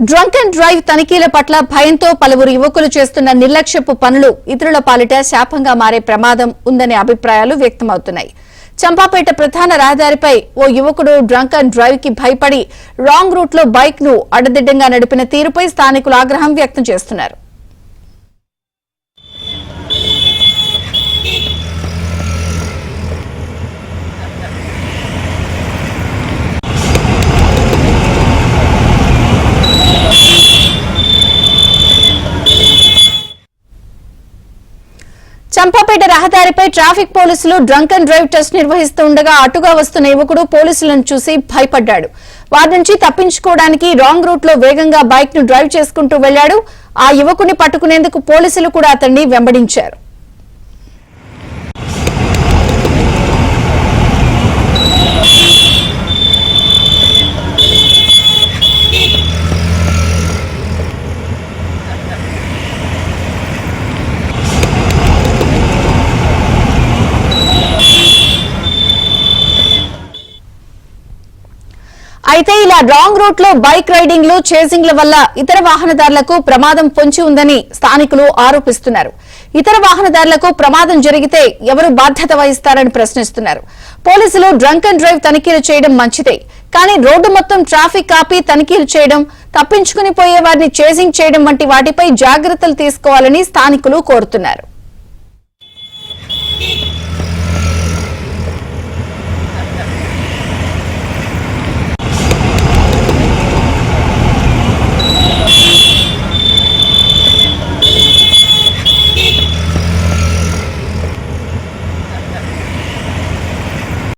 Drunk and drive తనిఖీల పట్ల భయంతో పలువురు యువకులు చేస్తున్న నిర్లక్ష్యపు పనులు ఇతరుల పాలిట శాపంగా మారే ప్రమాదం ఉందనే అభిప్రాయాలు వ్యక్తమవుతున్నాయి. చంపాపేట ప్రధాన రహదారిపై ఓ యువకుడు డ్రంక్ అండ్ డ్రైవ్ కి భయపడి రాంగ్ రూట్ లో బైక్ ను అడ్డదిడ్డంగా నడిపిన తీరుపై స్థానికులు ఆగ్రహం వ్యక్తం చేస్తున్నారు. చంపాపేట రహదారిపై ట్రాఫిక్ పోలీసులు డ్రంక్ అండ్ డ్రైవ్ టెస్ట్ నిర్వహిస్తుండగా అటుగా వస్తున్న యువకుడు పోలీసులను చూసి భయపడ్డాడు. వారి నుంచి తప్పించుకోవడానికి రాంగ్ రూట్ లో వేగంగా బైక్ ను డ్రైవ్ చేసుకుంటూ వెళ్లాడు. ఆ యువకుని పట్టుకునేందుకు పోలీసులు కూడా అతన్ని వెంబడించారు. అయితే ఇలా రాంగ్ రూట్ లో బైక్ రైడింగ్లు చేసింగ్ల వల్ల ఇతర వాహనదారులకు ప్రమాదం పొంచి ఉందని స్థానికులు ఆరోపిస్తున్నారు. ఇతర వాహనదారులకు ప్రమాదం జరిగితే ఎవరు బాధ్యత వహిస్తారని ప్రశ్నిస్తున్నారు. పోలీసులు డ్రంక్ అండ్ డ్రైవ్ తనిఖీలు చేయడం మంచిదే, కానీ రోడ్డు మొత్తం ట్రాఫిక్ ఆపి తనిఖీలు చేయడం, తప్పించుకుని పోయే వారిని చేసింగ్ చేయడం వంటి వాటిపై జాగ్రత్తలు తీసుకోవాలని స్థానికులు కోరుతున్నారు.